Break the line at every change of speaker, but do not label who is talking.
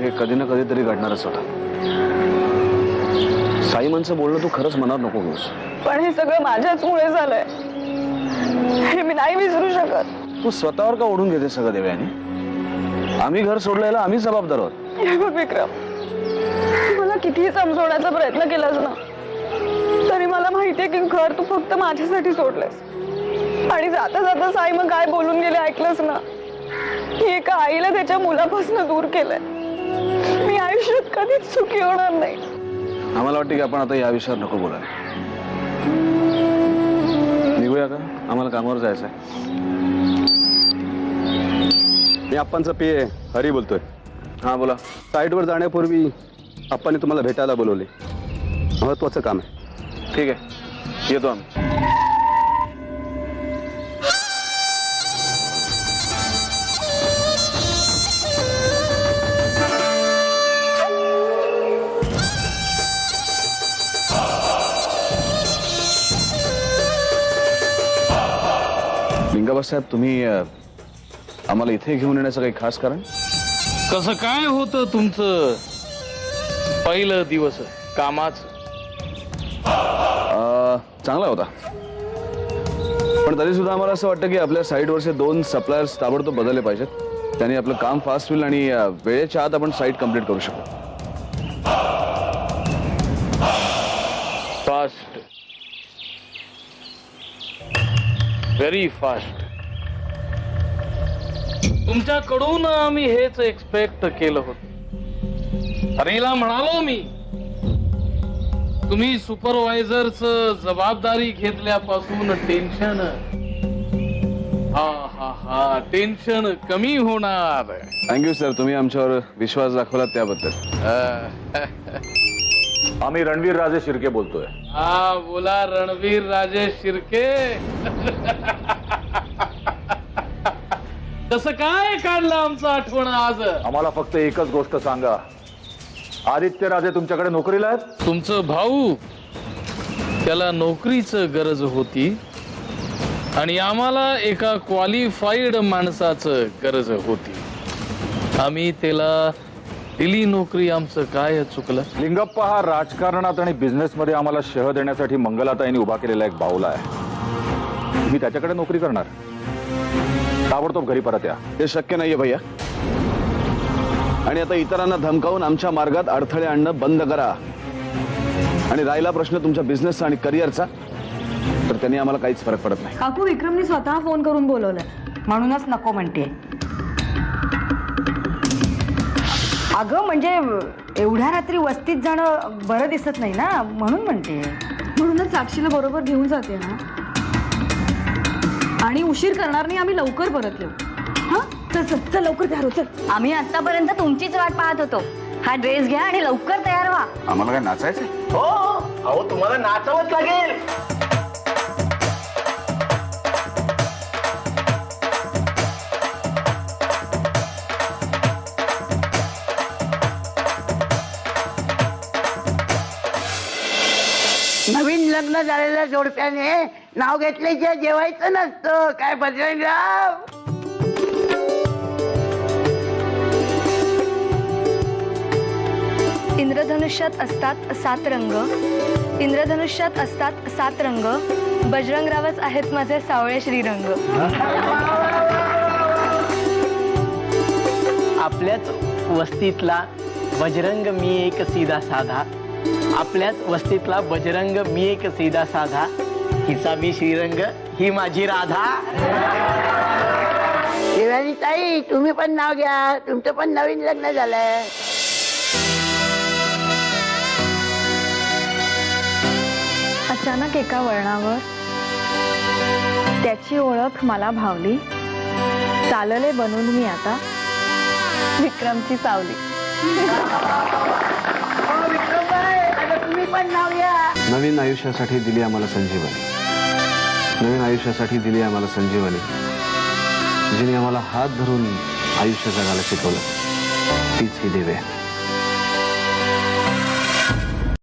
हे कधी ना कधीतरी घडणारच होतं. साईमनचं बोलणं तू खरंच मनात नको घेऊस.
पण हे सगळं माझ्याचमुळे झालंय, हे मी नाही विसरू शकत.
तू स्वतःवर का ओढून घेते सगळं देवयानी? आम्ही घर सोडलेलं आम्ही जबाबदार आहोत.
हे बघ विक्रम, मला कितीही समजवण्याचा प्रयत्न केलास ना, तरी मला माहितीये की घर तू फक्त माझ्यासाठी सोडलंस. आणि जाता जाता साई मग काय बोलून गेले ऐकलंस ना, की एका आईला त्याच्या मुलापासून दूर केलंय. मी आयुष्यात कधीच सुखी होणार नाही.
आम्हाला वाटतं की आपण आता या विषयावर नको बोलायला. निघूया का? आम्हाला कामावर जायचंय.
मी आप्पांचा पीए हरी बोलतोय.
हा बोला.
साईटवर जाण्यापूर्वी आप्पांनी तुम्हाला भेटायला बोलवले. महत्वाचं काम आहे.
ठीक आहे, येतो आम्ही. लिंगाबा साहेब, तुम्ही आम्हाला इथे घेऊन येण्याचं काही खास कारण?
कसं काय होतं तुमचं पहिलं दिवस कामाचं?
चांगला होता, पण तरी सुद्धा आम्हाला असं वाटतं की आपल्या साईटवरचे 2 सप्लायर्स ताबडतोब बदलले पाहिजेत. त्यांनी आपलं काम फास्ट होईल आणि वेळेच्या आत आपण साईट कंप्लीट करू शकू.
Fast, very fast. तुमच्याकडून आम्ही हेच एक्सपेक्ट केलं होतं. हरीला म्हणालो मी, तुम्ही सुपरवायझरच जबाबदारी घेतल्यापासून टेन्शन, हा टेन्शन कमी होणार.
थँक्यू सर, तुम्ही आमच्यावर विश्वास दाखवला त्याबद्दल.
आम्ही रणवीर राजे शिर्के बोलतोय.
हा बोला, रणवीर राजे शिर्के. कसं काय काढलं आमचं आठवण आज?
आम्हाला फक्त एकच गोष्ट सांगा, आदित्य राजे तुमच्याकडे नोकरीला आहेत?
तुमचं भाऊ, त्याला नोकरीच गरज होती आणि आम्हाला एका क्वालिफाईड माणसाचं गरज होती. आम्ही त्याला दिली नोकरी. आमचं काय चुकलं?
लिंगप्पा हा राजकारणात आणि बिझनेस मध्ये आम्हाला शह देण्यासाठी मंगलाताईंनी उभा केलेला एक बाहुला आहे. तुम्ही त्याच्याकडे नोकरी करणार? ताबडतोब घरी परत या.
ते शक्य नाहीये भैया. आणि आता इतरांना धमकावून आमच्या मार्गात अडथळे आणणं बंद करा. आणि राहिला प्रश्न तुमच्या बिझनेसचा आणि करिअरचा, तर त्यांनी आम्हाला काहीच फरक पडत नाही.
काकू, विक्रमने स्वतः फोन करून बोलवलंय, म्हणूनच नको म्हणते.
अगं म्हणजे एवढ्या रात्री वस्तीत जाणं बरं दिसत नाही ना, म्हणून म्हणते.
म्हणूनच साक्षीला बरोबर घेऊन जाते ना. आणि उशीर करणार नाही, आम्ही लवकर परत येऊ. हा चल चल चल, लवकर तयार हो. चल.
आम्ही आतापर्यंत तुमचीच वाट पाहत होतो. हा ड्रेस घ्या आणि लवकर तयार व्हा.
आम्हाला काय नाचायचंय?
हो, अहो तुम्हाला नाचावंच लागेल. नवीन लग्न झालेल्या जोडप्याने नाव घेतल्याशिवाय जेवायचं नसतं. काय बजरंगराव?
इंद्रधनुष्यात असतात 7 रंग, इंद्रधनुष्यात असतात 7 रंग, बजरंगरावच आहेत माझे सावळे श्रीरंग.
आपल्याच वस्तीतला बजरंग मी एक सीधा साधा, आपल्याच वस्तीतला बजरंग मी एक सीधा साधा, हिचा मी श्रीरंग, ही माझी राधा. शिवाजी ताई, तुम्ही पण नाव घ्या. तुमचं पण नवीन लग्न झालंय.
अचानक एका वळणावर त्याची ओळख मला भावली. चालले बनून मी आता विक्रमची सावली.
तुम्ही पण नाव घ्या.
नवीन आयुष्यासाठी दिली आम्हाला संजीवनी. नवीन आयुष्यासाठी दिली आम्हाला संजीवनी, जिने आम्हाला हात धरून आयुष्य जगायला शिकवलं, तीच ही देवी आहे.